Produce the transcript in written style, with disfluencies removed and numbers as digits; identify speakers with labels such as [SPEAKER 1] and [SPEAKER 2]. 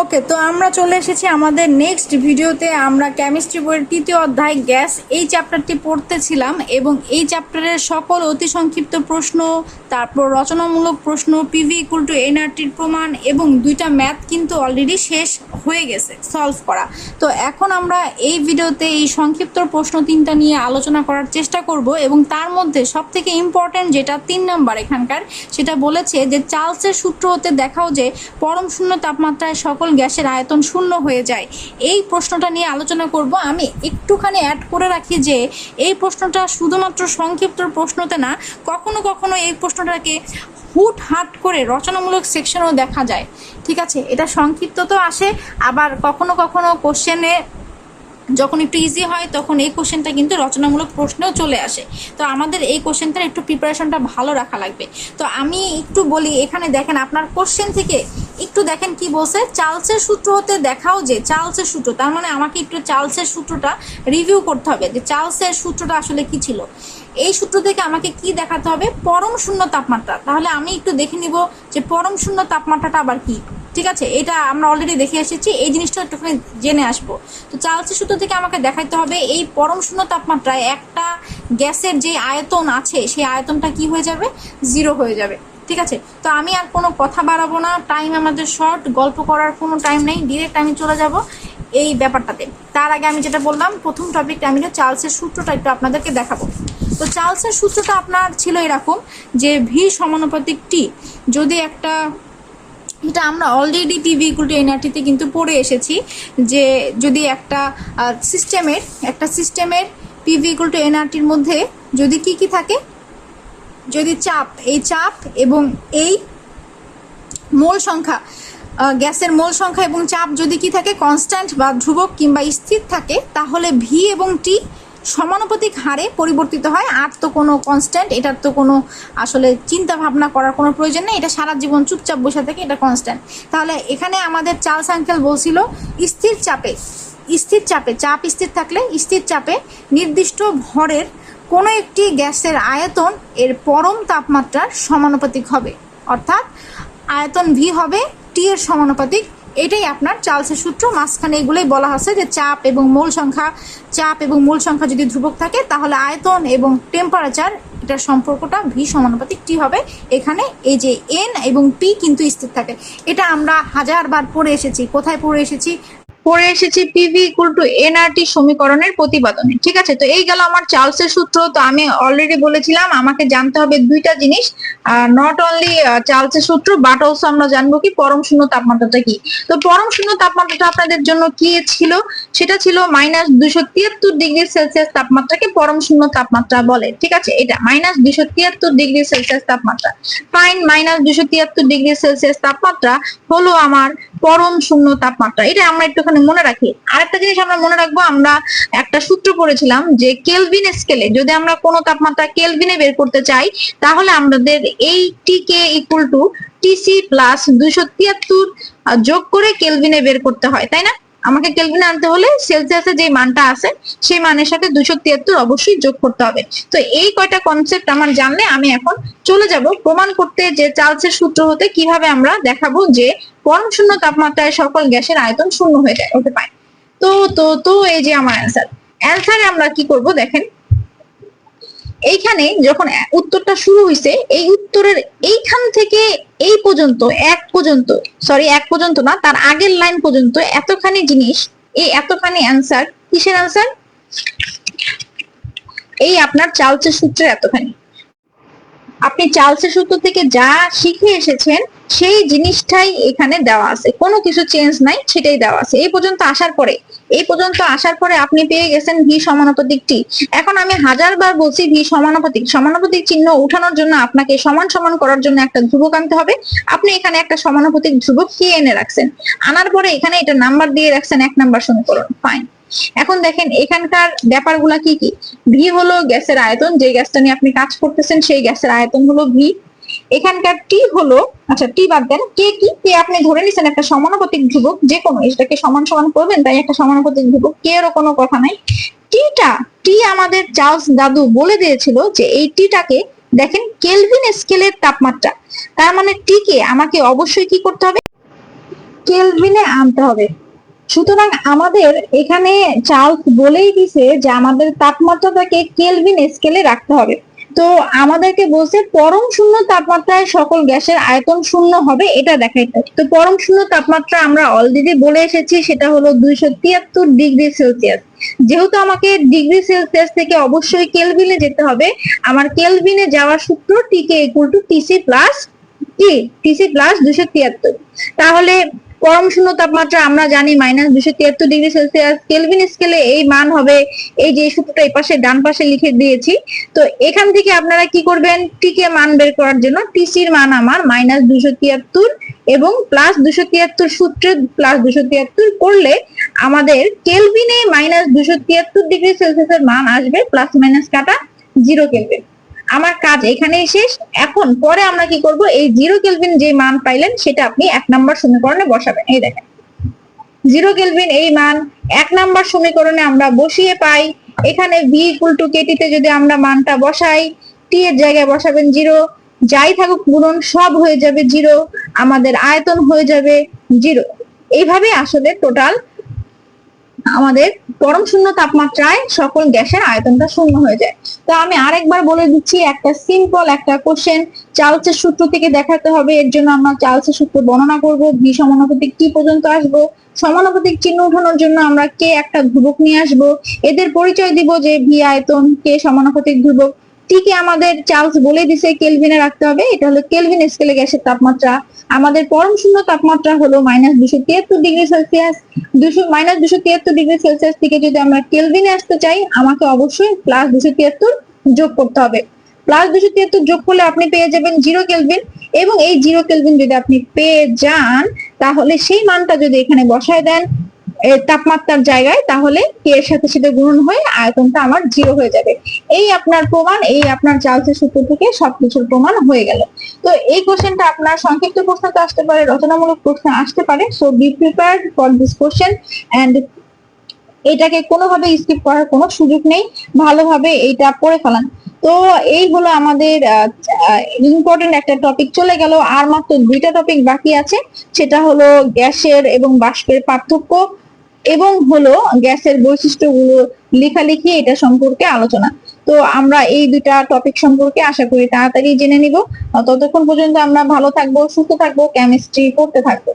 [SPEAKER 1] ওকে, তো আমরা চলে এসেছি আমাদের নেক্সট ভিডিওতে। আমরা কেমিস্ট্রি বইয়ের তৃতীয় অধ্যায় গ্যাস এই চ্যাপ্টারটি পড়তেছিলাম এবং এই চ্যাপ্টারের সকল অতি সংক্ষিপ্ত প্রশ্ন, তারপর রচনামূলক প্রশ্ন, পিভি ইকুয়াল টু এনআরটির প্রমাণ এবং দুইটা ম্যাথ কিন্তু অলরেডি শেষ হয়ে গেছে সলভ করা। তো এখন আমরা এই ভিডিওতে এই সংক্ষিপ্ত প্রশ্ন তিনটা নিয়ে আলোচনা করার চেষ্টা করব এবং তার মধ্যে সবথেকে ইম্পর্টেন্ট যেটা 3 নাম্বার এখানকার, সেটা বলেছে যে চার্লসের সূত্র হতে দেখাও যে পরম শূন্য তাপমাত্রায় সকল গ্যাসের আয়তন শূন্য হয়ে যায়। এই প্রশ্নটা নিয়ে আলোচনা করব। আমি একটুখানি অ্যাড করে রাখি যে এই প্রশ্নটা শুধুমাত্র সংক্ষিপ্ত প্রশ্নতে না, কখনো কখনো এই প্রশ্নটাকে হুটহাট করে রচনামূলক সেকশনও দেখা যায়। ঠিক আছে, এটা সংক্ষিপ্ত তো আসে, আবার কখনো কখনো কোশ্চেনে যখন একটু ইজি হয় তখন এই কোশ্চেনটা কিন্তু রচনামূলক প্রশ্নেও চলে আসে। তো আমাদের এই কোশ্চেনটার একটু প্রিপারেশনটা ভালো রাখা লাগবে। তো আমি একটু বলি, এখানে দেখেন আপনার কোশ্চেন থেকে একটু দেখেন কি বলছে, চার্লসের সূত্র হতে দেখাও যে চার্লসের সূত্র, তার মানে আমাকে একটু চার্লসের সূত্রটা রিভিউ করতে হবে যে চার্লসের সূত্রটা আসলে কি ছিল। এই সূত্র থেকে আমাকে কি দেখাতে হবে, পরম শূন্য তাপমাত্রা। তাহলে আমি একটু দেখে নিব যে পরম শূন্য তাপমাত্রাটা আবার কি। ঠিক আছে, এটা আমরা অলরেডি দেখে এসেছি, এই জিনিসটা একটুখানি জেনে আসবো। তো চার্লসের সূত্র থেকে আমাকে দেখাইতে হবে এই পরম শূন্য তাপমাত্রায় একটা গ্যাসের যে আয়তন আছে সেই আয়তনটা কি হয়ে যাবে, 0 হয়ে যাবে। ঠিক আছে, তো আমি আর কোনো কথা বাড়াবো না, টাইম আমাদের শর্ট, গল্প করার কোনো টাইম নেই, ডিরেক্ট আমি চলে যাব এই ব্যাপারটাতে। তার আগে আমি যেটা বললাম, প্রথম টপিকটা আমি চার্লসের সূত্রটা একটু আপনাদেরকে দেখাবো। তো চার্লসের সূত্রটা আপনার ছিল এরকম যে ভি সমানুপাতিক টি, যদি একটা, এটা আমরা অলরেডি পিভি ইকুয়াল টু এনআরটিতে কিন্তু পড়ে এসেছি যে যদি একটা সিস্টেমের পিভি ইকুয়াল টু এনআরটির মধ্যে যদি কি থাকে, যদি চাপ, এই চাপ এবং এই মোল সংখ্যা, গ্যাসের মোল সংখ্যা এবং চাপ যদি কি থাকে, কনস্ট্যান্ট বা ধ্রুবক কিংবা স্থির থাকে, তাহলে ভি এবং টি সমানুপাতিক হারে পরিবর্তিত হয়। আর তো কোনো কনস্ট্যান্ট, এটার তো কোনো আসলে চিন্তা ভাবনা করার কোনো প্রয়োজন নেই, এটা সারা জীবন চুপচাপ বসে থাকে, এটা কনস্ট্যান্ট। তাহলে এখানে আমাদের চার্লস আঙ্কেল বলছিল স্থির চাপে চাপ স্থির থাকলে স্থির চাপে নির্দিষ্ট ভরের কোনো একটি গ্যাসের আয়তন এর পরম তাপমাত্রার সমানুপাতিক হবে, অর্থাৎ আয়তন ভি হবে টি এর সমানুপাতিক। এটাই আপনার চার্লসের সূত্র। মাঝখানে এগুলোই বলা হচ্ছে যে চাপ এবং মোল সংখ্যা যদি ধ্রুবক থাকে তাহলে আয়তন এবং টেম্পারেচার, এটার সম্পর্কটা ভি সমানুপাতিক টি হবে। এখানে এই যে এন এবং পি কিন্তু স্থির থাকে। এটা আমরা হাজারবার পড়ে এসেছি। কোথায় পড়ে এসেছি পিভি ইকুয়াল টু এনআরটি সমীকরণের প্রতিপাদনে। ঠিক আছে, তো এই গেল আমার চার্লসের সূত্র। তো আমি অলরেডি বলেছিলাম আমাকে জানতে হবে দুইটা জিনিস, নট অনলি চার্লসের সূত্র বাট অলসো আমরা জানবো কি পরম শূন্য তাপমাত্রাটা কি। তো পরম শূন্য তাপমাত্রাটা আপনাদের জন্য কি ছিল, সেটা ছিল -273°C তাপমাত্রাকে পরম শূন্য তাপমাত্রা বলে। ঠিক আছে, এটা -273°C তাপমাত্রা। ফাইন, -273°C তাপমাত্রা হলো আমার পরম শূন্য তাপমাত্রা। এটা আমরা একটুখানি মনে রাখি। আরেকটা জিনিস আমরা মনে রাখবো, আমরা একটা সূত্র পড়েছিলাম যে কেলভিন স্কেলে যদি আমরা কোনো তাপমাত্রা কেলভিনে বের করতে চাই, তাহলে আমাদের এই টিকে ইকুয়াল টু টিসি প্লাস 273 যোগ করে কেলভিনে বের করতে হয়, তাই না? আমাকে কেলভিনে আনতে হলে সেলসিয়াসে যে মানটা আছে সেই মানের সাথে 273 অবশ্যই যোগ করতে হবে। তো এই কয়টা কনসেপ্ট আমার জানলে আমি এখন চলে যাব প্রমাণ করতে যে চার্লসের সূত্র হতে কিভাবে আমরা দেখাবো যে পরম শূন্য তাপমাত্রায় সকল গ্যাসের আয়তন শূন্য হয়ে যায়। Okay fine. তো তো তো এই যে আমার অ্যান্সারে আমরা কি করব দেখেন, এইখানে যখন উত্তরটা শুরু হয়েছে, এই উত্তরের এইখান থেকে এই পর্যন্ত এক পর্যন্ত না, তার আগের লাইন পর্যন্ত এতখানি জিনিস, এই এতখানি অ্যান্সার কিসের অ্যান্সার, এই আপনার চার্লসের সূত্রের এতখানি। আপনি চার্লসের সূত্র থেকে যা শিখে এসেছেন সেই জিনিসটাই এখানে দেওয়া আছে, কোনো কিছু চেঞ্জ নাই, সেটাই দেওয়া আছে। এই পর্যন্ত আসার পরে আপনি পেয়ে গেছেন ভি সমানুপাতিক টি। এখন আমি হাজারবার বলছি ভি সমানুপাতিক চিহ্ন উঠানোর জন্য আপনাকে সমান সমান করার জন্য একটা ধ্রুবক আনতে হবে। আপনি এখানে একটা সমানুপাতিক ধ্রুবক কে এনে রাখছেন, আনার পরে এখানে এটা নাম্বার দিয়ে রাখছেন 1 নাম্বার সমীকরণ। ফাইন। এখন দেখেন এখানকার ব্যাপারগুলা কি কি। ভি হলো গ্যাসের আয়তন, যে গ্যাসটা নিয়ে আপনি কাজ করতেছেন সেই গ্যাসের আয়তন হলো ভি। এখানকার টি হলো, আচ্ছা টি বাদ দেন, কে কি, কে আপনি ধরে নিছেন একটা সমানুপাতিক ধ্রুবক, যে কোনো এটাকে সমান সমান করবেন, তাই একটা সমানুপাতিক ধ্রুবক, কে এরও কোনো কথা নাই। টি আমাদের চার্লস দাদু বলে দিয়েছিল যে এই টিটাকে দেখেন কেলভিন স্কেলের তাপমাত্রা, তার মানে টি কে আমাকে অবশ্যই কি করতে হবে,
[SPEAKER 2] কেলভিনে আনতে হবে। সুতরাং আমাদের এখানে চার্লস বলেই দিছে যে আমাদের তাপমাত্রাটাকে কেলভিন স্কেলে রাখতে হবে। তো আমাদেরকে বলছে পরম শূন্য তাপমাত্রায় সকল গ্যাসের আয়তন শূন্য হবে, এটা দেখাইতে। তো পরম শূন্য তাপমাত্রা আমরা অলরেডি বলে এসেছি, সেটা হলো 273 ডিগ্রি সেলসিয়াস। যেহেতু আমাকে ডিগ্রি সেলসিয়াস থেকে অবশ্যই কেলভিনে যেতে হবে, আমার কেলভিনে যাওয়ার সূত্র টিকে ইকুয়াল টু টিসি প্লাস কি, টিসি প্লাস 273। তাহলে পরম শূন্য তাপমাত্রা আমরা জানি -273 ডিগ্রি সেলসিয়াস। কেলভিন স্কেলে এই মান হবে, এই যে সূত্রটা এই পাশে ডান পাশে লিখে দিয়েছি। তো এখান থেকে আপনারা কি করবেন, টিকে মান বের করার জন্য টিসির মান আমার -273 এবং প্লাস 273 সূত্রে প্লাস 273 করলে আমাদের কেলভিনে -273 ডিগ্রি সেলসিয়াসের মান আসবে, প্লাস মাইনাস কাটা 0 কেলভিন। আমার কাজ এখানেই শেষ। এখন পরে আমরা কি করব, এই 0 কেলভিন যে মান পাইলেন সেটা আপনি 1 নাম্বার সমীকরণে বসাবেন। এই দেখেন 0 কেলভিন এই মান 1 নাম্বার সমীকরণে আমরা বসিয়ে পাই। এখানে v ইকুয়াল টু কেটি তে যদি আমরা মানটা বসাই, টি এর জায়গায় বসাবেন 0, যাই থাকুক গুণন সব হয়ে যাবে 0, আমাদের আয়তন হয়ে যাবে 0। এইভাবে আসলে টোটাল আমাদের পরম শূন্য তাপমাত্রায় সকল গ্যাসের আয়তনটা শূন্য হয়ে যায়। তো আমি আরেকবার বলে দিচ্ছি, একটা সিম্পল একটা কোশ্চেন চার্লসের সূত্র থেকে দেখাতে হবে। এর জন্য আমরা চার্লসের সূত্র বর্ণনা করব, ভি সমানুপাতিক টি পর্যন্ত আসবো। সমানুপাতিক চিহ্ন ওঠানোর জন্য আমরা কে একটা ধ্রুবক নিয়ে আসবো, এদের পরিচয় দিব যে ভি আয়তন, কে সমানুপাতিক ধ্রুবক, টিকে আমাদের চার্লস বলে দিছে কেলভিনে রাখতে হবে, এটা হলো কেলভিন স্কেলে গ্যাসের তাপমাত্রা। আমাদের পরম শূন্য তাপমাত্রা হলো -273 ডিগ্রি সেলসিয়াস। -273 ডিগ্রি সেলসিয়াস থেকে যদি আমরা কেলভিনে আসতে চাই, আমাকে অবশ্যই প্লাস 273 যোগ করতে হবে। প্লাস 273 যোগ করলে আপনি পেয়ে যাবেন 0 কেলভিন, এবং এই 0 কেলভিন যদি আপনি পেয়ে যান, তাহলে সেই মানটা যদি এখানে বসায় দেন তাপমাত্রার জায়গায়, তাহলে কে এর সাথে সাথে গুণন হয়ে আয়তনটা আমার 0 হয়ে যাবে। এই আপনার প্রমাণ, এই আপনার চার্লসের সূত্র থেকে সবকিছুর প্রমাণ হয়ে গেল। তো এই কোশ্চেনটা আপনার সংক্ষিপ্ত প্রশ্নতে আসতে পারে, রচনামূলক প্রশ্ন আসতে পারে। So be prepared for this question and এটাকে কোনোভাবে স্কিপ করার কোনো সুযোগ নেই, ভালোভাবে এইটা পড়ে ফেলান। তো এই হলো আমাদের ইম্পর্টেন্ট একটা টপিক চলে গেল। আর মাত্র 2টা টপিক বাকি আছে, সেটা হলো গ্যাসের এবং বাষ্পের পার্থক্য এবং হলো গ্যাসের বৈশিষ্ট্যগুলো লেখালেখি, এটা সম্পর্কে আলোচনা। তো আমরা এই 2টা টপিক সম্পর্কে আশা করি তাড়াতাড়ি জেনে নিব। ততক্ষণ পর্যন্ত আমরা ভালো থাকবো, সুস্থ থাকবো, কেমিস্ট্রি পড়তে থাকবো।